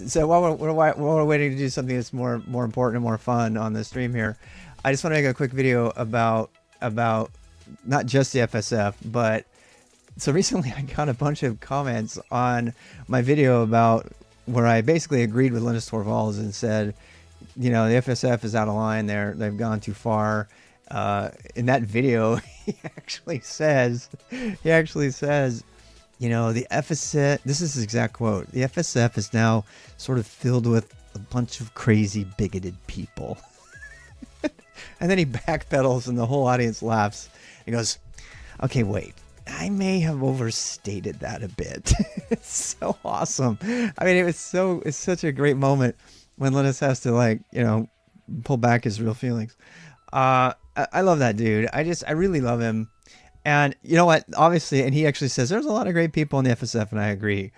So while we're waiting to do something that's more important and more fun on the stream here, I just want to make a quick video about not just the FSF, but so recently I got a bunch of comments on my video about where I basically agreed with Linus Torvalds and said, you know, the FSF is out of line. They've gone too far. In that video, he actually says, you know, the FSF, this is his exact quote, the FSF is now sort of filled with a bunch of crazy, bigoted people. And then he backpedals and the whole audience laughs. He goes, okay, wait, I may have overstated that a bit. It's so awesome. I mean, it's such a great moment when Linus has to, like, you know, pull back his real feelings. I love that dude. I really love him. And you know what? Obviously, and he actually says there's a lot of great people in the FSF, and I agree.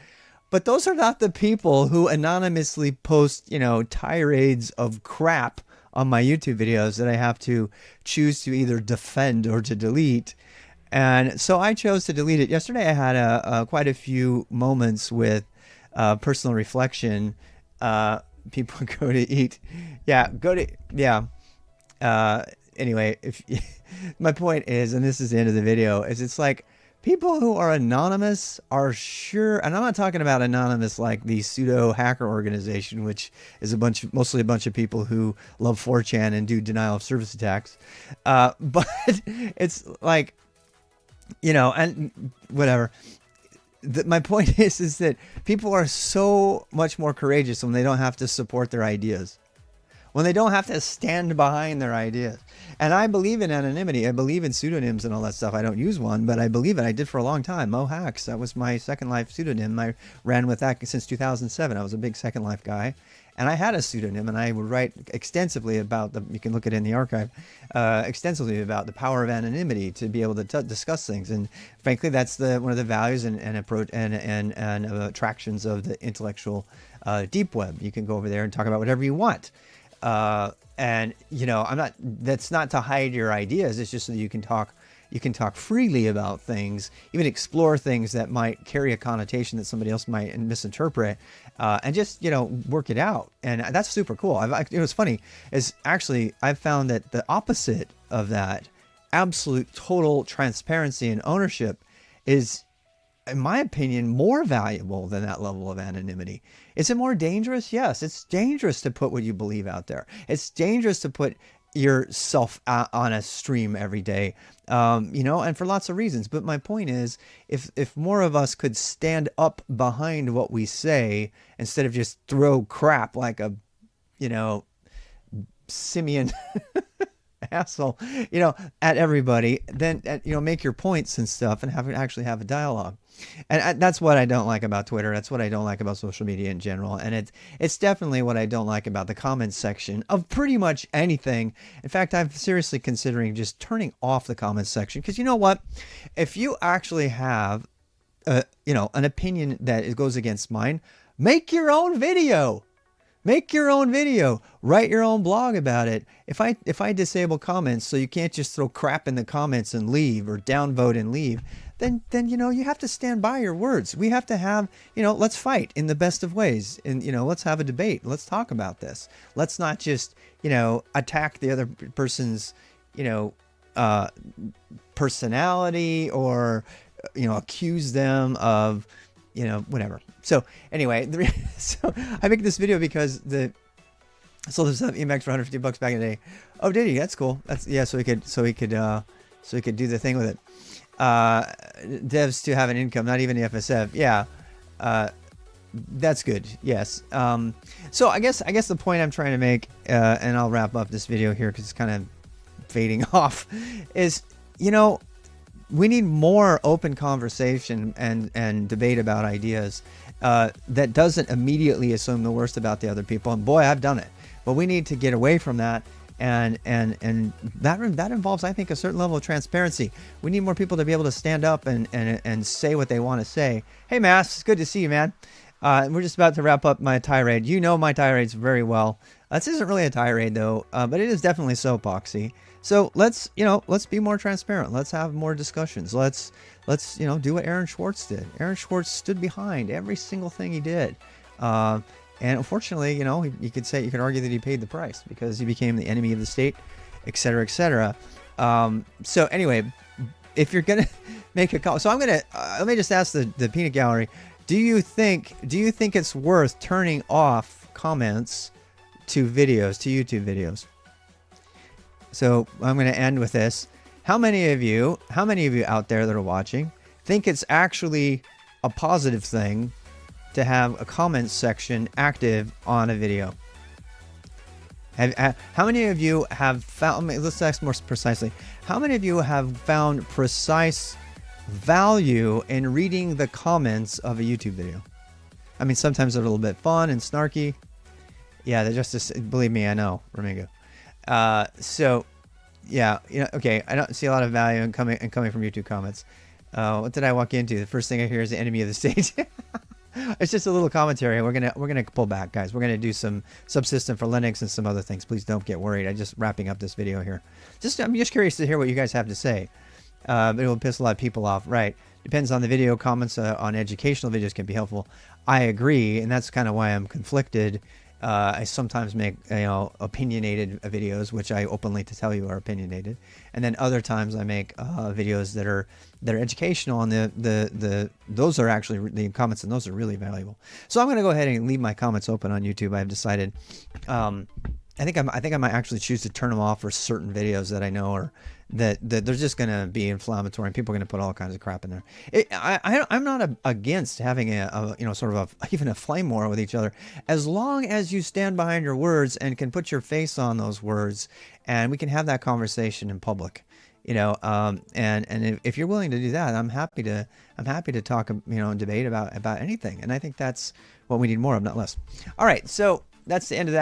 But those are not the people who anonymously post, you know, tirades of crap on my YouTube videos that I have to choose to either defend or to delete. And so I chose to delete it. Yesterday I had quite a few moments with personal reflection. People go to eat. Yeah, anyway, if my point is, and this is the end of the video, is it's like people who are anonymous are sure, and I'm not talking about anonymous like the pseudo hacker organization, which is mostly a bunch of people who love 4chan and do denial of service attacks. But it's like, you know, and whatever. My point is that people are so much more courageous when they don't have to support their ideas, when they don't have to stand behind their ideas. And I believe in anonymity. I believe in pseudonyms and all that stuff. I don't use one, but I believe it. I did for a long time. MoHacks, that was my Second Life pseudonym. I ran with that since 2007. I was a big Second Life guy. And I had a pseudonym, and I would write extensively about you can look at it in the archive, extensively about the power of anonymity to be able to discuss things. And frankly, that's one of the values and approach and attractions of the intellectual deep web. You can go over there and talk about whatever you want. And you know, that's not to hide your ideas. It's just so that you can talk freely about things, even explore things that might carry a connotation that somebody else might misinterpret, and just, you know, work it out. And that's super cool. It was funny is actually I've found that the opposite of that, absolute total transparency and ownership, is, in my opinion, more valuable than that level of anonymity. Is it more dangerous? Yes, it's dangerous to put what you believe out there. It's dangerous to put yourself on a stream every day, you know, and for lots of reasons. But my point is, if more of us could stand up behind what we say instead of just throw crap like a, you know, simian asshole, you know, at everybody, then, you know, make your points and stuff and actually have a dialogue. And that's what I don't like about Twitter. That's what I don't like about social media in general. And it's definitely what I don't like about the comments section of pretty much anything. In fact, I'm seriously considering just turning off the comments section, because you know what? If you actually have, you know, an opinion that goes against mine, make your own video. Make your own video, write your own blog about it. If I disable comments so you can't just throw crap in the comments and leave, or downvote and leave, then you know, you have to stand by your words. We have to have, you know, let's fight in the best of ways, and, you know, let's have a debate. Let's talk about this. Let's not just, you know, attack the other person's, you know, personality, or, you know, accuse them of, you know, whatever. So anyway, so I make this video because I sold this Emacs for $150 back in the day. Oh, did he? That's cool. That's, yeah. So he could do the thing with it. Devs to have an income, not even the FSF. Yeah. That's good. Yes. So I guess the point I'm trying to make, and I'll wrap up this video here because it's kind of fading off, is, you know, we need more open conversation and debate about ideas that doesn't immediately assume the worst about the other people. And boy, I've done it. But we need to get away from that, and that involves, I think, a certain level of transparency. We need more people to be able to stand up and say what they want to say. Hey, Mass, it's good to see you, man. We're just about to wrap up my tirade. You know my tirades very well. This isn't really a tirade though, but it is definitely soapboxy. So let's be more transparent. Let's have more discussions. Let's do what Aaron Swartz did. Aaron Swartz stood behind every single thing he did. And unfortunately, you know, you could say, you could argue that he paid the price because he became the enemy of the state, et cetera, et cetera. So anyway, if you're gonna make a call, so I'm gonna let me just ask the peanut gallery: do you think it's worth turning off comments to videos, to YouTube videos? So I'm gonna end with this: how many of you out there that are watching think it's actually a positive thing to have a comments section active on a video? How many of you have found, let's ask more precisely, how many of you have found precise value in reading the comments of a YouTube video? I mean, sometimes they're a little bit fun and snarky. Yeah, they're just, believe me, I know, Ramingo. So, yeah, you know, okay, I don't see a lot of value in coming from YouTube comments. What did I walk into? The first thing I hear is the enemy of the state. It's just a little commentary. We're gonna pull back, guys. We're gonna do some subsystem for Linux and some other things. Please don't get worried. I'm just wrapping up this video here. I'm just curious to hear what you guys have to say. It will piss a lot of people off, right? Depends on the video. Comments on educational videos can be helpful. I agree, and that's kind of why I'm conflicted. I sometimes make, you know, opinionated videos, which I openly to tell you are opinionated, and then other times I make videos that are educational, and those are actually, the comments and those are really valuable. So I'm going to go ahead and leave my comments open on YouTube. I've decided. I think I might actually choose to turn them off for certain videos that I know are that they're just going to be inflammatory, and people are going to put all kinds of crap in there. I'm not against having a you know, sort of even a flame war with each other, as long as you stand behind your words and can put your face on those words, and we can have that conversation in public. You know, and if you're willing to do that, I'm happy to talk, you know, and debate about anything. And I think that's what we need more of, not less. All right, so that's the end of that.